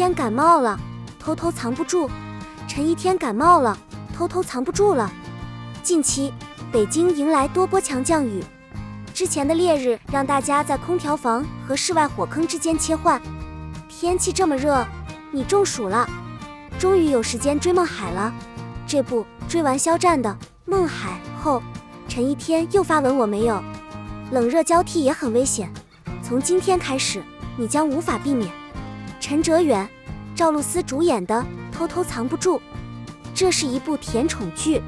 天感冒了，偷偷藏不住。陈一天感冒了，偷偷藏不住了。近期，北京迎来多波强降雨，之前的烈日让大家在空调房和室外火坑之间切换。天气这么热，你中暑了。终于有时间追梦海了。这不，追完肖战的《梦海》后，陈一天又发文我没有。冷热交替也很危险，从今天开始，你将无法避免。陈哲远、赵露思主演的《偷偷藏不住》，这是一部甜宠剧。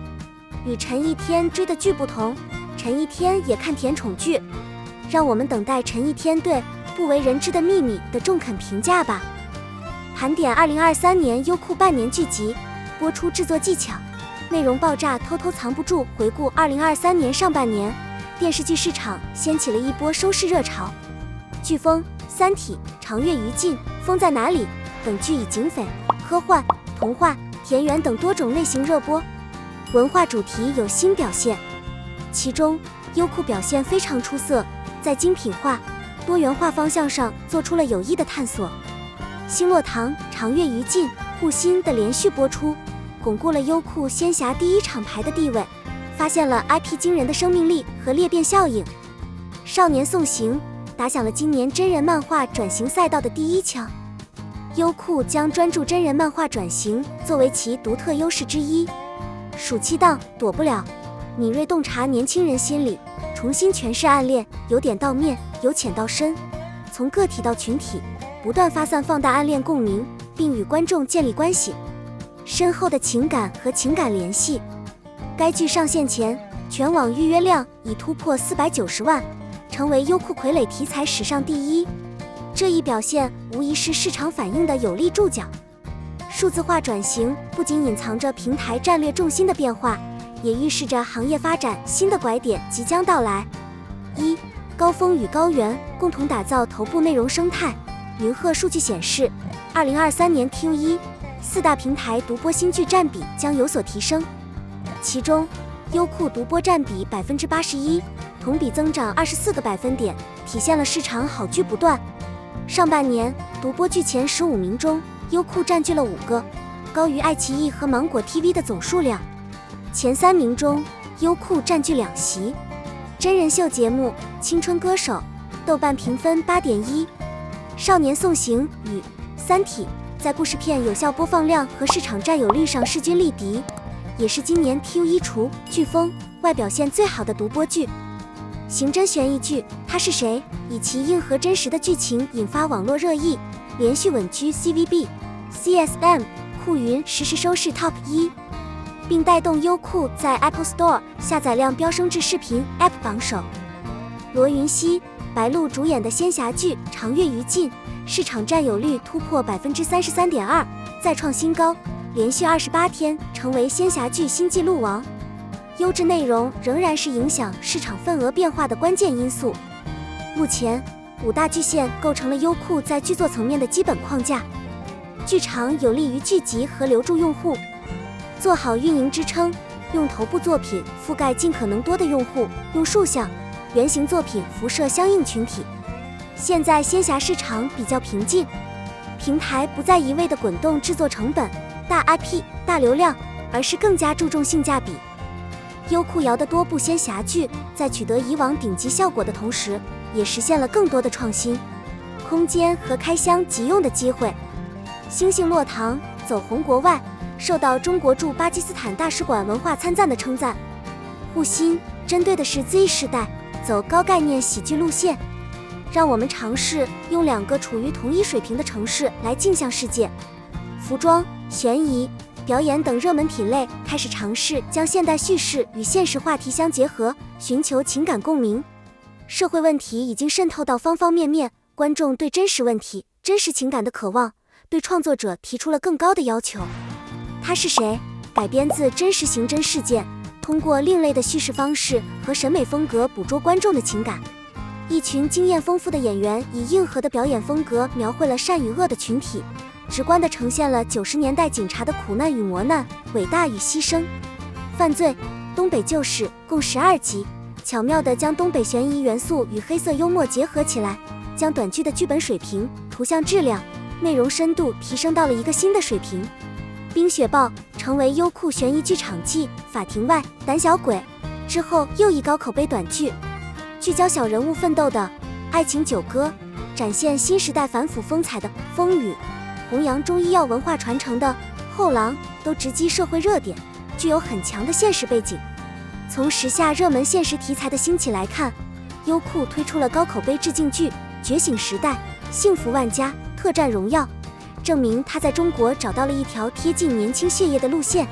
与陈一天追的剧不同，陈一天也看甜宠剧，让我们等待陈一天对《不为人知的秘密》的中肯评价吧。盘点2023年优酷半年剧集播出制作技巧，内容爆炸，偷偷藏不住。回顾2023年上半年，电视剧市场掀起了一波收视热潮，飓风、三体、长月余烬、风在哪里等剧以警匪、科幻、童话、田园等多种类型热播，文化主题有新表现。其中优酷表现非常出色，在精品化、多元化方向上做出了有益的探索。星落堂、长月余烬、护心的连续播出，巩固了优酷仙侠第一厂牌的地位，发现了 IP 惊人的生命力和裂变效应。少年送行打响了今年真人漫画转型赛道的第一枪。优酷将专注真人漫画转型作为其独特优势之一。暑期档躲不了，敏锐洞察年轻人心理，重新诠释暗恋，由点到面，由浅到深，从个体到群体，不断发散放大暗恋共鸣，并与观众建立关系，深厚的情感和情感联系。该剧上线前，全网预约量已突破490万，成为优酷傀儡题材史上第一。这一表现无疑是市场反应的有力注脚。数字化转型不仅隐藏着平台战略重心的变化，也预示着行业发展新的拐点即将到来。一、高峰与高原共同打造头部内容生态。云鹤数据显示，2023年 Q1 4大平台独播新剧占比将有所提升，其中优酷独播占比81%，同比增长24个百分点，体现了市场好剧不断。上半年独播剧前15名中，优酷占据了5个，高于爱奇艺和芒果 TV 的总数量。前3名中，优酷占据2席。真人秀节目《青春歌手》豆瓣评分8.1。少年送行与《三体》在故事片有效播放量和市场占有率上势均力敌，也是今年 Q1 除飓风外表现最好的独播剧。刑侦悬疑剧《他是谁》以其硬核真实的剧情引发网络热议，连续稳居 CVB、CSM、酷云实时收视 Top 1，并带动优酷在 Apple Store 下载量飙升至视频 App 榜首。罗云熙、白鹿主演的仙侠剧《长月余烬》市场占有率突破33.2%，再创新高，连续28天成为仙侠剧新纪录王。优质内容仍然是影响市场份额变化的关键因素。目前5大剧线构成了优酷在剧作层面的基本框架，剧场有利于聚集和留住用户，做好运营支撑，用头部作品覆盖尽可能多的用户，用竖向、原型作品辐射相应群体。现在仙侠市场比较平静，平台不再一味地滚动制作成本、大 IP、大流量，而是更加注重性价比。优酷摇的多部仙侠剧在取得以往顶级效果的同时，也实现了更多的创新、空间和开箱即用的机会。星星落堂走红国外，受到中国驻巴基斯坦大使馆文化参赞的称赞。护心针对的是 Z 世代，走高概念喜剧路线，让我们尝试用2个处于同一水平的城市来镜像世界。服装、悬疑、表演等热门品类开始尝试将现代叙事与现实话题相结合，寻求情感共鸣。社会问题已经渗透到方方面面，观众对真实问题、真实情感的渴望，对创作者提出了更高的要求。他是谁？改编自真实刑侦事件，通过另类的叙事方式和审美风格捕捉观众的情感。一群经验丰富的演员以硬核的表演风格描绘了善与恶的群体，直观地呈现了90年代警察的苦难与磨难、伟大与牺牲。犯罪、东北旧事共12集，巧妙地将东北悬疑元素与黑色幽默结合起来，将短剧的剧本水平、图像质量、内容深度提升到了一个新的水平。《冰雪暴》成为优酷悬疑剧场继《法庭外》《胆小鬼》之后又一高口碑短剧，聚焦小人物奋斗的爱情九歌，展现新时代反腐风采的《风雨》，弘扬中医药文化传承的《后郎》都直击社会热点，具有很强的现实背景。从时下热门现实题材的兴起来看，优酷推出了高口碑致敬剧《觉醒时代》《幸福万家》《特战荣耀》，证明他在中国找到了一条贴近年轻血液的路线。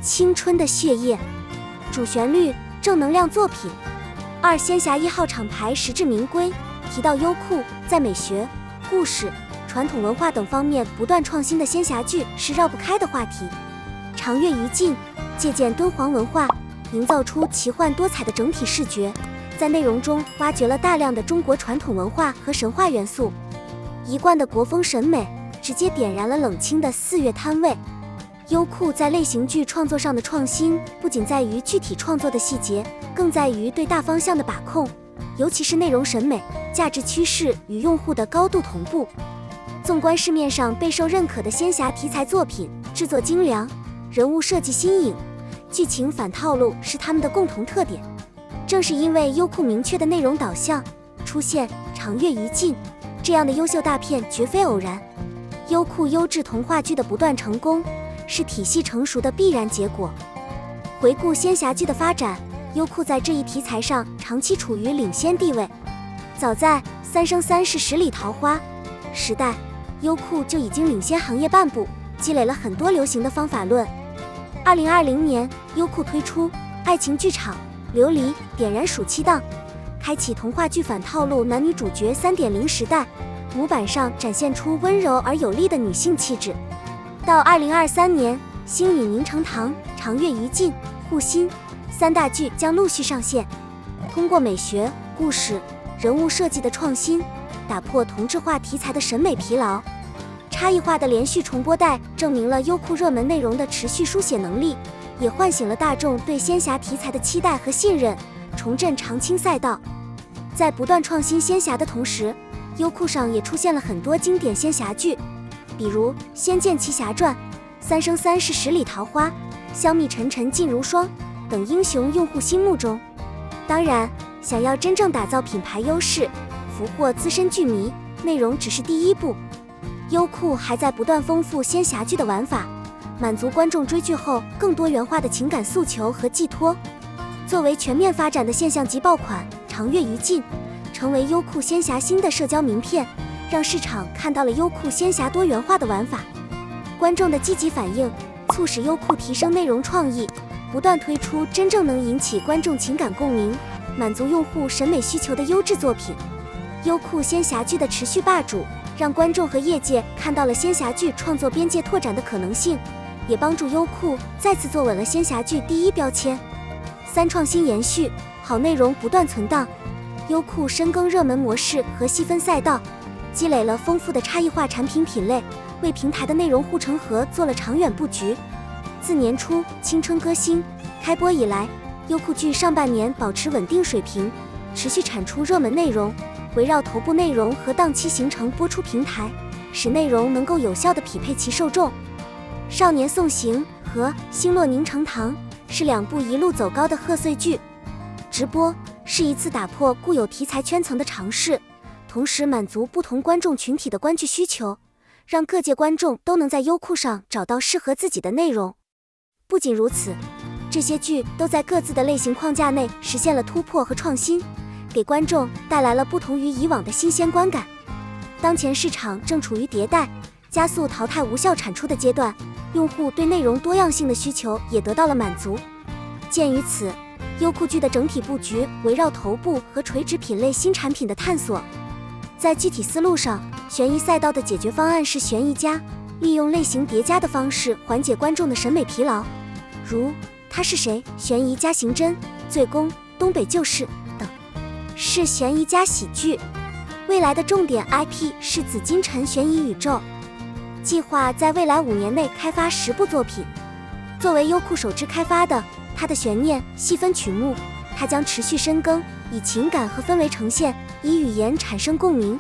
青春的血液，主旋律正能量作品。二仙侠1号厂牌实至名归，提到优酷在美学、故事、传统文化等方面不断创新的仙侠剧是绕不开的话题。长月于禁借鉴敦煌文化，营造出奇幻多彩的整体视觉，在内容中挖掘了大量的中国传统文化和神话元素。一贯的国风审美直接点燃了冷清的4月摊位。优酷在类型剧创作上的创新，不仅在于具体创作的细节，更在于对大方向的把控，尤其是内容审美、价值趋势与用户的高度同步。纵观市面上备受认可的仙侠题材作品，制作精良，人物设计新颖，剧情反套路是他们的共同特点。正是因为优酷明确的内容导向，出现长月于禁这样的优秀大片绝非偶然。优酷优质童话剧的不断成功，是体系成熟的必然结果。回顾仙侠剧的发展，优酷在这一题材上长期处于领先地位。早在《三生三世十里桃花》时代，优酷就已经领先行业半步，积累了很多流行的方法论。2020年，优酷推出爱情剧场《琉璃》，点燃暑期档，开启童话剧反套路男女主角 3.0 时代，模板上展现出温柔而有力的女性气质。到2023年，星语凝成堂、长月于禁、护心3大剧将陆续上线。通过美学、故事、人物设计的创新，打破同质化题材的审美疲劳。差异化的连续重播带证明了优酷热门内容的持续书写能力，也唤醒了大众对仙侠题材的期待和信任，重振长青赛道。在不断创新仙侠的同时，优酷上也出现了很多经典仙侠剧，比如《仙剑奇侠传》《三生三世十里桃花》《香蜜沉沉烬如霜》等英雄用户心目中。当然，想要真正打造品牌优势，俘获资深剧迷，内容只是第一步。优酷还在不断丰富仙侠剧的玩法，满足观众追剧后更多元化的情感诉求和寄托。作为全面发展的现象级爆款，《长月于禁》成为优酷仙侠新的社交名片，让市场看到了优酷仙侠多元化的玩法。观众的积极反应促使优酷提升内容创意，不断推出真正能引起观众情感共鸣、满足用户审美需求的优质作品。优酷仙侠剧的持续霸主，让观众和业界看到了仙侠剧创作边界拓展的可能性，也帮助优酷再次坐稳了仙侠剧第一标签。3创新延续，好内容不断存档。优酷深耕热门模式和细分赛道，积累了丰富的差异化产品品类，为平台的内容护城河做了长远布局。自年初《青春歌星》开播以来，优酷剧上半年保持稳定水平，持续产出热门内容，围绕头部内容和档期形成播出平台，使内容能够有效地匹配其受众。《少年送行》和《星落凝成堂》是2部一路走高的贺岁剧。直播是一次打破固有题材圈层的尝试，同时满足不同观众群体的观剧需求，让各界观众都能在优酷上找到适合自己的内容。不仅如此，这些剧都在各自的类型框架内实现了突破和创新，给观众带来了不同于以往的新鲜观感。当前市场正处于迭代、加速淘汰无效产出的阶段，用户对内容多样性的需求也得到了满足。鉴于此，优酷剧的整体布局围绕头部和垂直品类新产品的探索。在具体思路上，悬疑赛道的解决方案是悬疑加，利用类型叠加的方式缓解观众的审美疲劳，如他是谁、悬疑加刑侦、醉宫、东北旧事等，是悬疑加喜剧。未来的重点 IP 是紫禁城悬疑宇宙，计划在未来5年内开发10部作品。作为优酷首支开发的它的悬念细分曲目，它将持续深耕，以情感和氛围呈现，以语言产生共鸣，